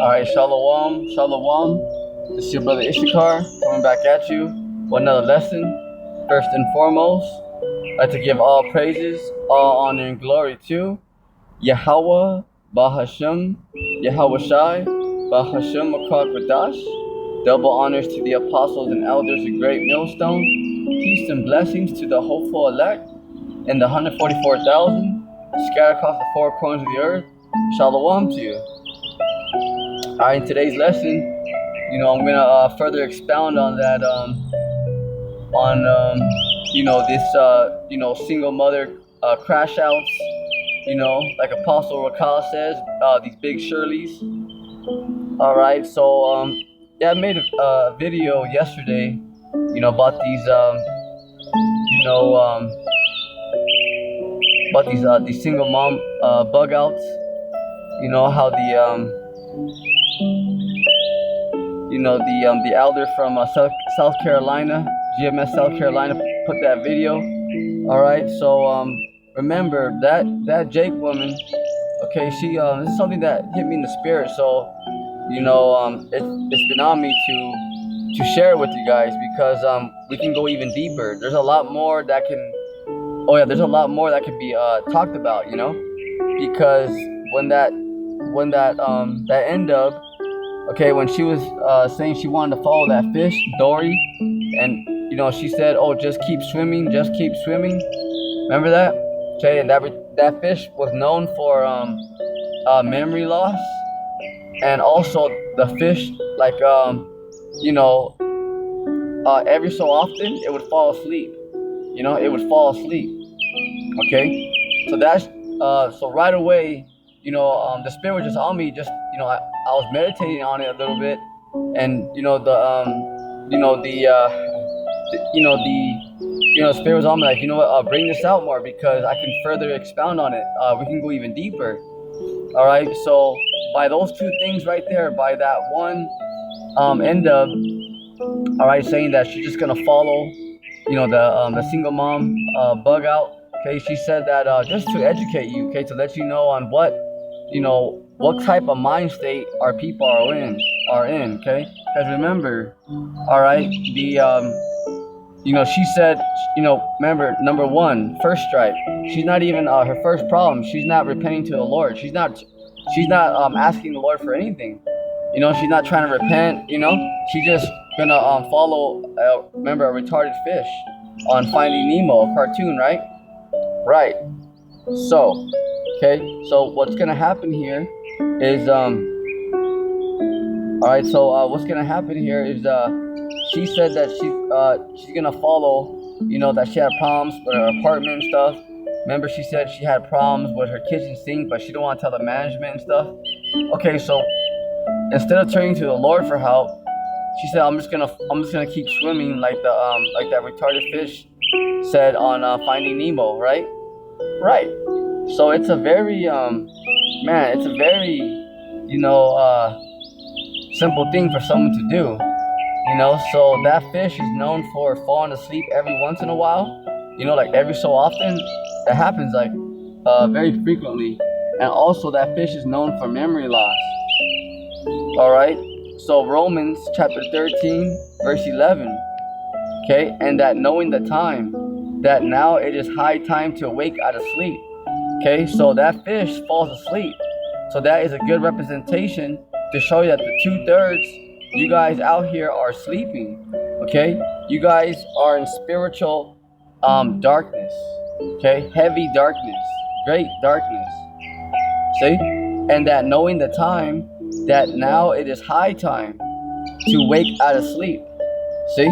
Alright, Shalom, Shalom. This is your brother Ishikar coming back at you with another lesson. First and foremost, I'd like to give all praises, all honor and glory to Yahweh, Bahashem, Yahweh Shai, Bahashem Makar Kwadash. Double honors to the apostles and elders of Great Millstone. Peace and blessings to the hopeful elect and the 144,000 scattered across the four corners of the earth. Shalom to you. Alright, in today's lesson, I'm gonna further expound on that, this single mother crash outs, like Apostle Rakal says, these big Shirleys. Alright, so I made a video yesterday, about these these single mom bug outs. How the elder from South Carolina, GMS South Carolina, put that video. All right, so remember that Jake woman. Okay, she this is something that hit me in the spirit. So it's been on me to share it with you guys because we can go even deeper. There's a lot more that can. There's a lot more that can be talked about. Because when that end up. Okay, when she was saying she wanted to follow that fish, Dory, and she said, "Oh, just keep swimming, just keep swimming." Remember that? Okay, and that fish was known for memory loss, and also the fish, like every so often it would fall asleep. It would fall asleep. Okay, so that's so right away. The spirit was just on me. Just I was meditating on it a little bit, and the spirit was on me, like, I'll bring this out more because I can further expound on it. We can go even deeper. All right. So by those two things right there, by that one end of, all right, saying that she's just gonna follow, the single mom bug out. Okay, she said that just to educate you, okay, to let you know on what type of mind state our people are in, okay? Because remember, all right, she said, remember, number one, first strike. She's not even her first problem. She's not repenting to the Lord. She's not asking the Lord for anything. She's not trying to repent. She's just gonna follow. Remember, a retarded fish on Finding Nemo, a cartoon, right? Right. So, okay. So what's gonna happen here is alright, so what's gonna happen here is she said that she's gonna follow, that she had problems with her apartment and stuff. Remember, she said she had problems with her kitchen sink, but she don't want to tell the management and stuff. Okay, so instead of turning to the Lord for help, she said, I'm just gonna keep swimming like that retarded fish said on Finding Nemo, right? Right. So it's a very simple thing for someone to do. So that fish is known for falling asleep every once in a while. Like every so often. That happens like very frequently. And also that fish is known for memory loss. Alright? So Romans chapter 13, verse 11. Okay, and that knowing the time, that now it is high time to awake out of sleep. Okay, so that fish falls asleep. So that is a good representation to show you that the 2/3 you guys out here are sleeping. Okay, you guys are in spiritual darkness. Okay, heavy darkness, great darkness. See, and that knowing the time, that now it is high time to wake out of sleep. See,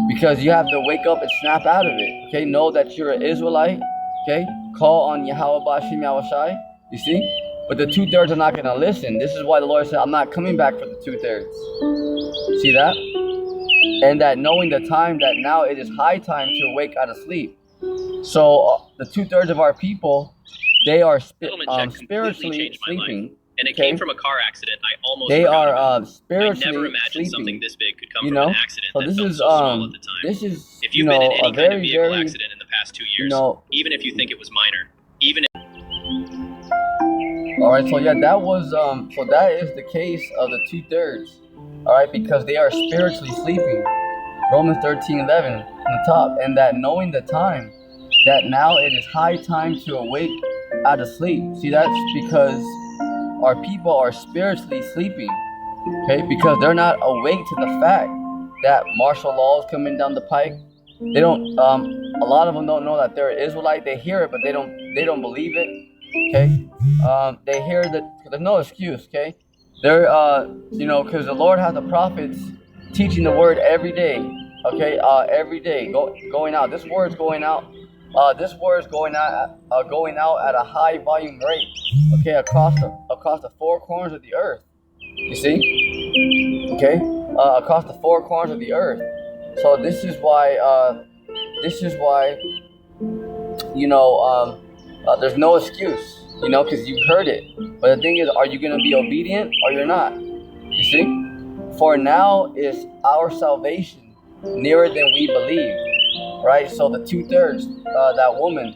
because you have to wake up and snap out of it. Okay, know that you're an Israelite. Okay, call on Yahweh Bashim Yahweh Shai. You see, but the 2/3 are not going to listen. This is why the Lord said, I'm not coming back for the 2/3. See that? And that knowing the time, that now it is high time to awake out of sleep. So the 2/3 of our people, they are spiritually sleeping. And it came from a car accident. I almost they forgot are about it. spiritually I never imagined sleeping. something this big could come from an accident So that this felt is so small at the time. this is If you've been in any a kind of very vehicle accident in the past 2 years, even if you think it was minor, even if All right, so yeah, that was so that is the case of the 2/3. All right, because they are spiritually sleeping. Romans 13:11 from the top, and that knowing the time, that now it is high time to awake out of sleep. See, that's because our people are spiritually sleeping. Okay, because they're not awake to the fact that martial law is coming down the pike. They don't. A lot of them don't know that they're Israelite. They hear it, but they don't believe it. Okay. They hear that there's no excuse. Okay. They're because the Lord has the prophets teaching the word every day. Okay. Every day going out. This word's going out. This word's going out at a high volume rate. Okay, across the four corners of the earth. You see? Okay, across the four corners of the earth. So this is why. There's no excuse. Because you've heard it. But the thing is, are you going to be obedient or you're not? You see? For now is our salvation nearer than we believe. Right? So the 2/3, that woman,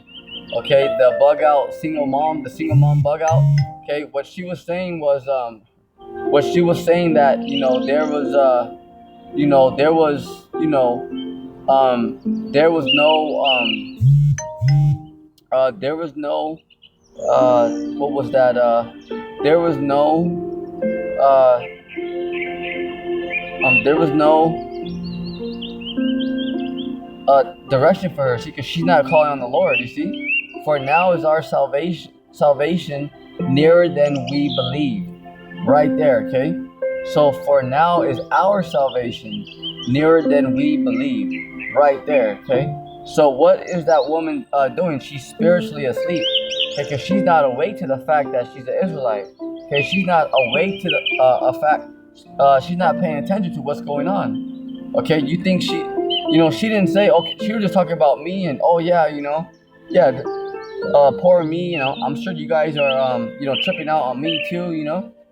okay, the bug out single mom, the single mom bug out. Okay, what she was saying was that there was what was that? There was no direction for her. Because she's not calling on the Lord. You see, for now is our salvation nearer than we believe. Right there, okay. So for now is our salvation nearer than we believe. Right there, okay. So what is that woman doing? She's spiritually asleep. Because she's not awake to the fact that she's an Israelite. Okay, she's not awake to the fact. She's not paying attention to what's going on. Okay, you think she didn't say, okay, she was just talking about me and poor me. I'm sure you guys are tripping out on me too.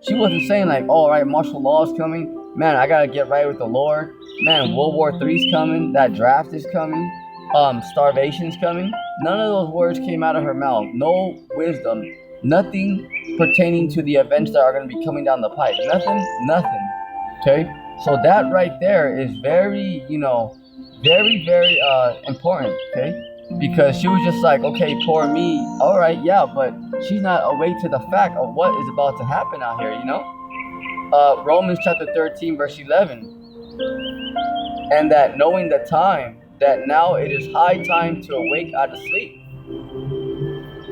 She wasn't saying like, all right, martial law is coming. Man, I gotta get right with the Lord. Man, World War III's coming. That draft is coming. Starvation's coming. None of those words came out of her mouth. No wisdom. Nothing pertaining to the events that are going to be coming down the pipe. Nothing. Okay? So that right there is very, very, very important. Okay? Because she was just like, okay, poor me. All right, yeah, but she's not awake to the fact of what is about to happen out here, Romans chapter 13, verse 11. And that knowing the time, that now it is high time to awake out of sleep.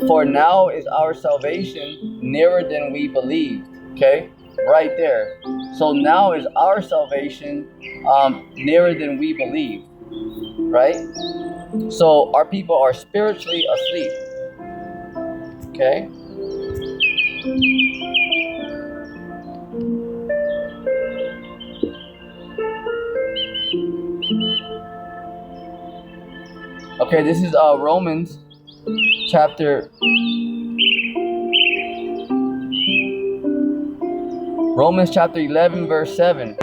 For now is our salvation nearer than we believed. Okay? Right there. So now is our salvation nearer than we believed. Right? So our people are spiritually asleep. Okay? Okay, this is Romans chapter 11, verse 7.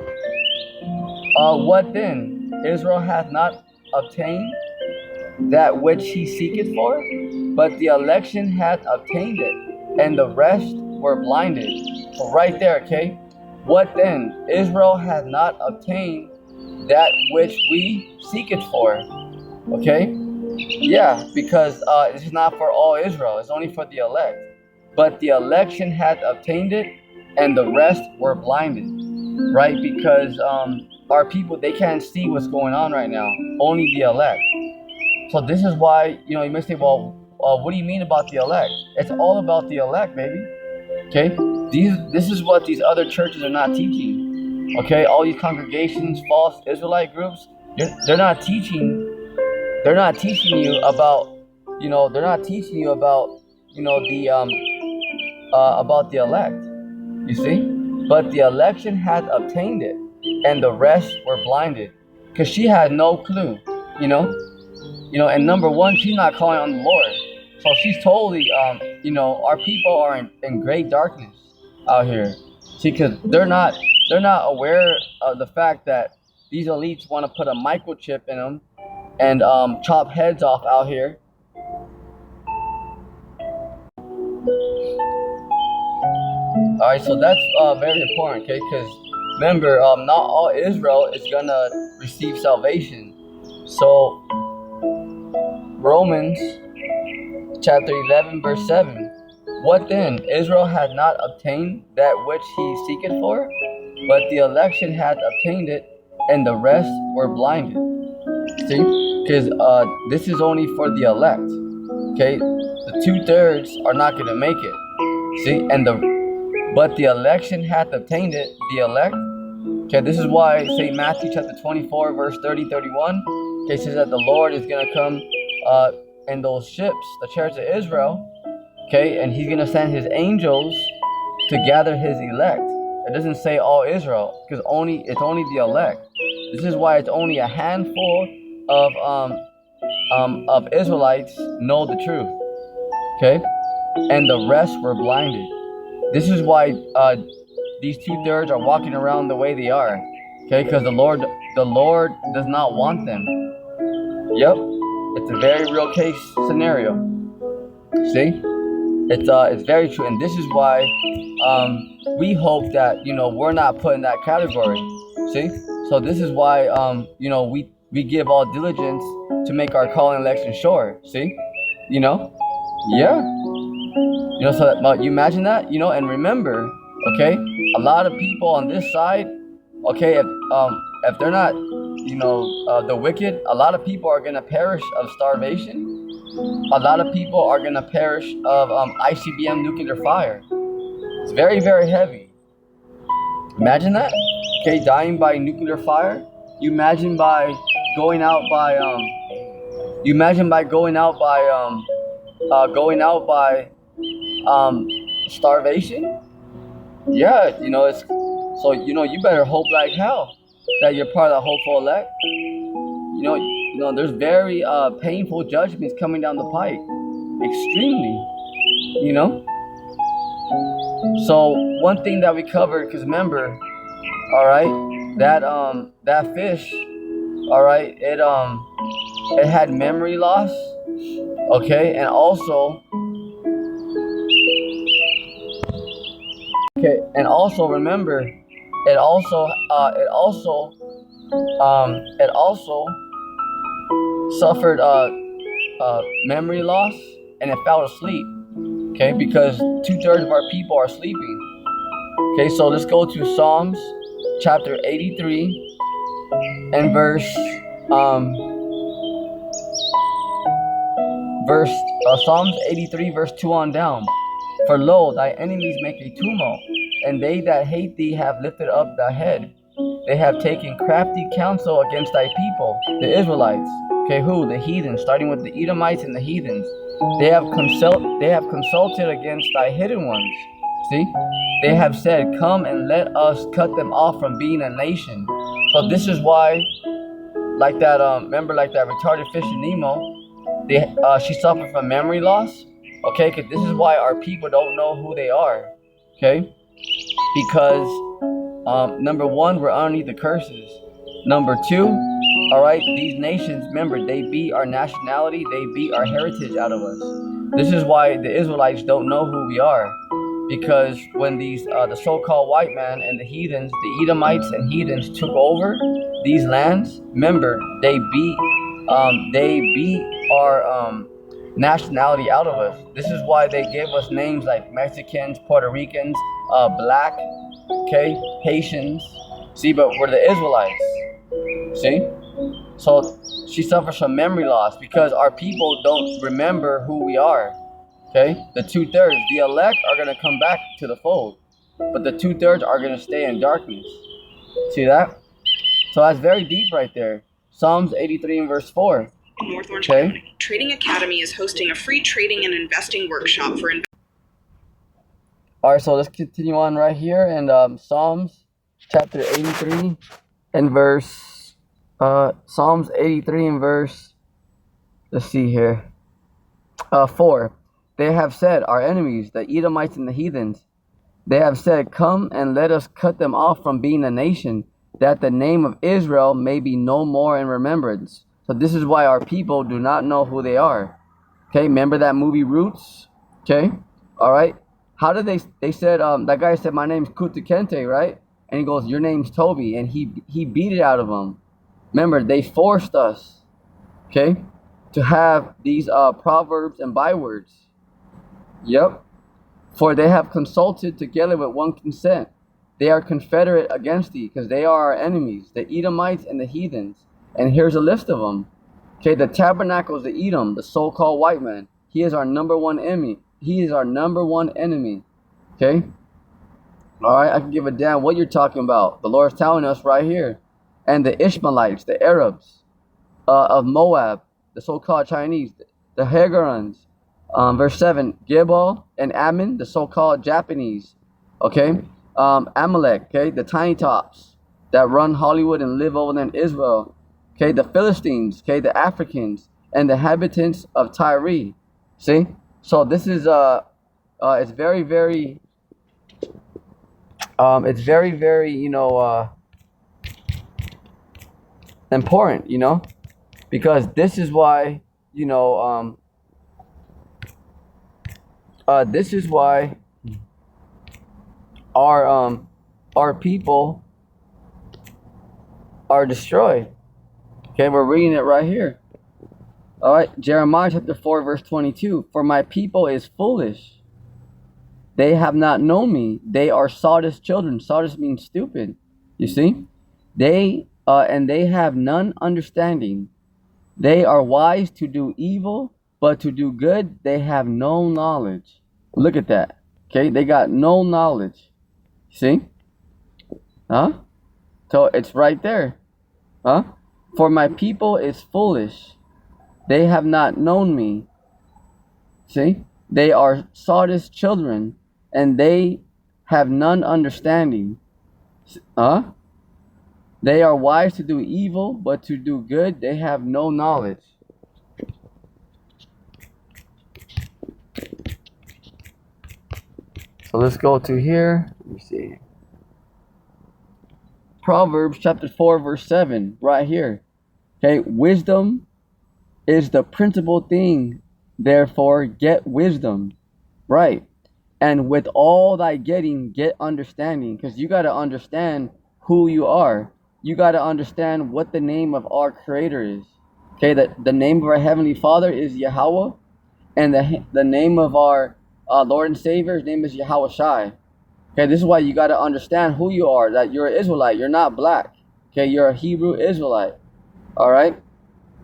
What then? Israel hath not obtained that which he seeketh for, but the election hath obtained it, and the rest were blinded. So right there, okay? What then? Israel hath not obtained that which we seeketh for. Okay? Yeah, because this is not for all Israel. It's only for the elect. But the election hath obtained it, and the rest were blinded. Right? Because our people, they can't see what's going on right now. Only the elect. So this is why, you may say, well, what do you mean about the elect? It's all about the elect, baby. Okay? This is what these other churches are not teaching. Okay? All these congregations, false Israelite groups, they're not teaching you about, about the elect. You see? But the election hath obtained it, and the rest were blinded. Because she had no clue, and number one, she's not calling on the Lord. So she's totally, our people are in great darkness out here. See, because they're not aware of the fact that these elites want to put a microchip in them and chop heads off out here. All right, so that's very important, okay? Because remember, not all Israel is gonna receive salvation. So Romans chapter 11, verse 7. What then? Israel had not obtained that which he seeketh for, but the election had obtained it, and the rest were blinded. See? Because this is only for the elect. Okay? The 2/3 are not going to make it. See? But the election hath obtained it, the elect. Okay, this is why St. Matthew chapter 24, verse 30, 31, okay, says that the Lord is going to come in those ships, the chariots of Israel, okay, and he's going to send his angels to gather his elect. It doesn't say all Israel, because it's only the elect. This is why it's only a handful of Israelites know the truth, okay, and the rest were blinded. This is why these 2/3 are walking around the way they are, okay, because the Lord does not want them. Yep, it's a very real case scenario. See, it's very true, and this is why we hope that we're not put in that category. See, so this is why we give all diligence to make our call and election sure. See, yeah, so that, you imagine that, and remember, okay, a lot of people on this side, okay, if they're not, the wicked, a lot of people are gonna perish of starvation. A lot of people are gonna perish of ICBM nuclear fire. It's very, very heavy. Imagine that. Okay, dying by nuclear fire. You imagine by going out by starvation. Yeah, it's so you better hope like hell that you're part of the hopeful elect. There's very painful judgments coming down the pike, extremely. So one thing that we covered, because remember, all right, that fish, all right, it had memory loss, okay, and also remember, it also suffered memory loss, and it fell asleep. Okay, because 2/3 of our people are sleeping. Okay, so let's go to Psalms chapter 83 and Psalms 83 verse 2 on down. For lo, thy enemies make a tumult, and they that hate thee have lifted up thy head. They have taken crafty counsel against thy people, the Israelites. Okay, who? The heathens, starting with the Edomites and the heathens. They have consulted against thy hidden ones. See? They have said, come and let us cut them off from being a nation. So this is why, like that, remember like that retarded fish in Nemo, she suffered from memory loss. Okay, because this is why our people don't know who they are. Okay? Because number one, we're underneath the curses. Number two, all right, these nations, remember, they beat our nationality, they beat our heritage out of us. This is why the Israelites don't know who we are. Because when these the so-called white man and the heathens, the Edomites and heathens took over these lands, remember, they beat our nationality out of us. This is why they gave us names like Mexicans, Puerto Ricans, black, okay, Haitians. See, but we're the Israelites. See? So she suffers from memory loss because our people don't remember who we are. Okay? The 2/3, the elect are going to come back to the fold, but the 2/3 are going to stay in darkness. See that? So that's very deep right there. Psalms 83 and verse 4. In North Orange County, Trading Academy is hosting a free trading and investing workshop for All right, so let's continue on right here in Psalms chapter 83 and verse Psalms 83 and verse, let's see here, 4. They have said, our enemies, the Edomites and the heathens, they have said, come and let us cut them off from being a nation, that the name of Israel may be no more in remembrance. So this is why our people do not know who they are. Okay, remember that movie Roots? Okay, all right. How did they said that guy said my name's Kutukente, right? And he goes, your name's Toby, and he beat it out of him. Remember, they forced us, okay, to have these proverbs and bywords. Yep. For they have consulted together with one consent. They are confederate against thee, because they are our enemies, the Edomites and the heathens. And here's a list of them. Okay, the tabernacles, the Edom, the so-called white man. He is our number one enemy. He is our number one enemy. Okay? Alright, I can give a damn what you're talking about. The Lord is telling us right here. And the Ishmaelites, the Arabs of Moab, the so-called Chinese, the Hagarans. Verse 7, Gebal and Ammon, the so-called Japanese. Okay? Amalek, okay? The tiny tops that run Hollywood and live over there in Israel. Okay? The Philistines, okay? The Africans and the inhabitants of Tyre. See? So this is it's very, very you know, important, you know, because this is why, you know, this is why our people are destroyed. Okay, we're reading it right here. All right, Jeremiah chapter 4, verse 22. For my people is foolish. They have not known me. They are Sardis children. Sardis means stupid. You see? They have none understanding. They are wise to do evil, but to do good, they have no knowledge. Look at that. Okay, they got no knowledge. See? Huh? So it's right there. Huh? For my people is foolish. They have not known me. See? They are Sardis children, and they have none understanding. Huh? They are wise to do evil, but to do good, they have no knowledge. So let's go to here. Let me see. Proverbs chapter 4, verse 7, right here. Okay, wisdom is the principal thing. Therefore, get wisdom. Right. And with all thy getting, get understanding. Because you got to understand who you are. You got to understand what the name of our Creator is. Okay, the name of our Heavenly Father is Yahweh. And the name of our Lord and Savior, his name is Yahweh Shai. Okay, this is why you got to understand who you are. That you're an Israelite. You're not black. Okay, you're a Hebrew Israelite. All right?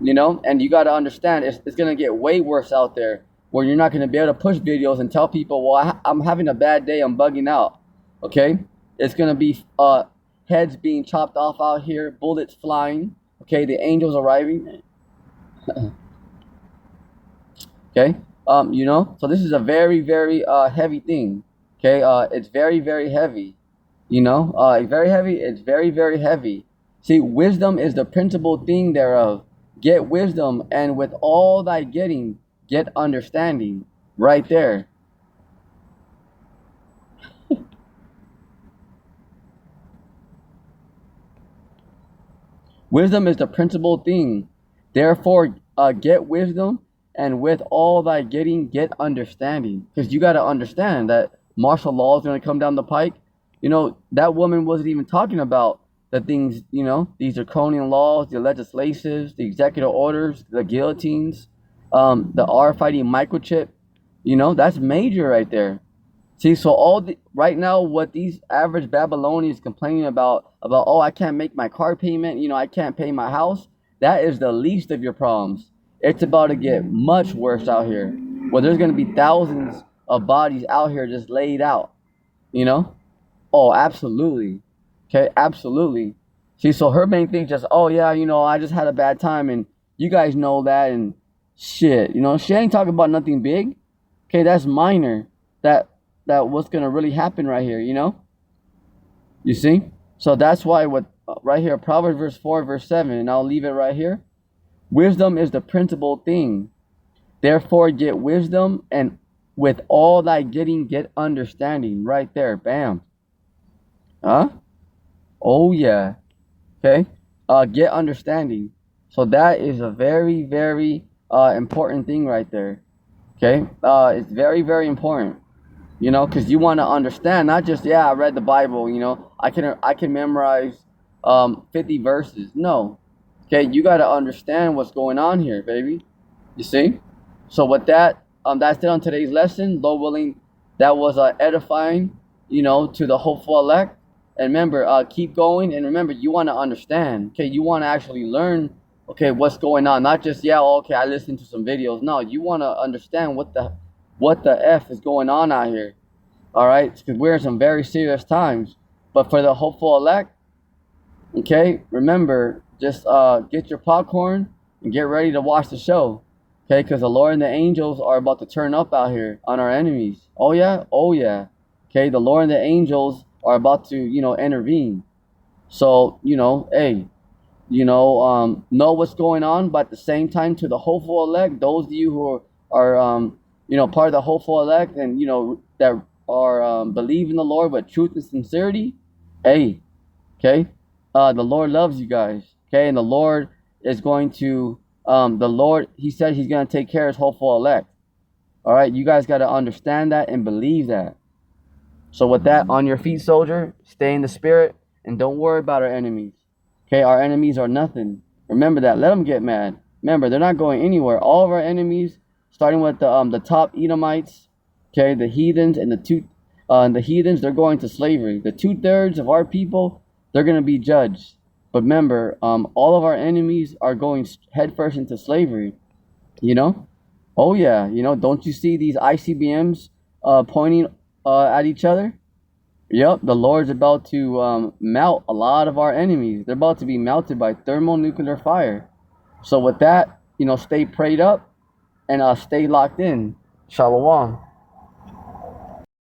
You know, and you got to understand it's going to get way worse out there, where you're not going to be able to push videos and tell people, well, I'm having a bad day, I'm bugging out. Okay? It's going to be heads being chopped off out here, bullets flying. Okay, the angels arriving. Okay? You know, so this is a very, very heavy thing. Okay? It's very, very heavy. You know, very heavy. It's very, very heavy. See, wisdom is the principal thing thereof. Get wisdom, and with all thy getting, get understanding. Right there. Wisdom is the principal thing. Therefore, get wisdom, and with all thy getting, get understanding. Because you got to understand that martial law is going to come down the pike. You know, that woman wasn't even talking about the things, you know, these draconian laws, the legislatives, the executive orders, the guillotines, the RFID microchip. You know, that's major right there. See, so right now, what these average Babylonians complaining about, oh, I can't make my car payment, you know, I can't pay my house, that is the least of your problems. It's about to get much worse out here, where there's going to be thousands of bodies out here just laid out, you know? Oh, absolutely. Okay, absolutely. See, so her main thing is just, oh, yeah, you know, I just had a bad time, and you guys know that, and shit, you know, she ain't talking about nothing big. Okay, that's minor. That what's going to really happen right here, you know? You see? So that's why what right here, Proverbs verse 4, verse 7, and I'll leave it right here. Wisdom is the principal thing. Therefore, get wisdom, and with all thy getting, get understanding. Right there, bam. Huh? Oh, yeah. Okay? Get understanding. So that is a very, very important thing right there. Okay? It's very, very important. You know, because you want to understand, not just, yeah, I read the Bible, you know, I can memorize 50 verses. No. Okay, you got to understand what's going on here, baby. You see? So with that, that's it on today's lesson. Lord willing, that was edifying, you know, to the hopeful elect. And remember, keep going. And remember, you want to understand. Okay, you want to actually learn. Okay, what's going on? Not just, yeah, okay, I listened to some videos. No, you want to understand what the F is going on out here. All right, because we're in some very serious times. But for the hopeful elect, okay, remember, just get your popcorn and get ready to watch the show. Okay, because the Lord and the angels are about to turn up out here on our enemies. Oh yeah, oh yeah. Okay, the Lord and the angels are about to, you know, intervene. So, you know, hey, you know what's going on, but at the same time, to the hopeful elect, those of you who are you know, part of the hopeful elect, and you know that are believe in the Lord with truth and sincerity. Hey, okay, the Lord loves you guys. Okay, and the Lord is going to the Lord. He said He's going to take care of His hopeful elect. All right, you guys got to understand that and believe that. So with that, on your feet, soldier, stay in the spirit and don't worry about our enemies. Okay, our enemies are nothing. Remember that. Let them get mad. Remember, they're not going anywhere. All of our enemies, starting with the top Edomites, okay, the heathens and the heathens, they're going to slavery. The 2/3 of our people, they're going to be judged. But remember, all of our enemies are going headfirst into slavery. You know? Oh yeah. You know, don't you see these ICBMs pointing at each other? Yep, the Lord's about to melt a lot of our enemies. They're about to be melted by thermonuclear fire. So with that, you know, stay prayed up and stay locked in. Shalom.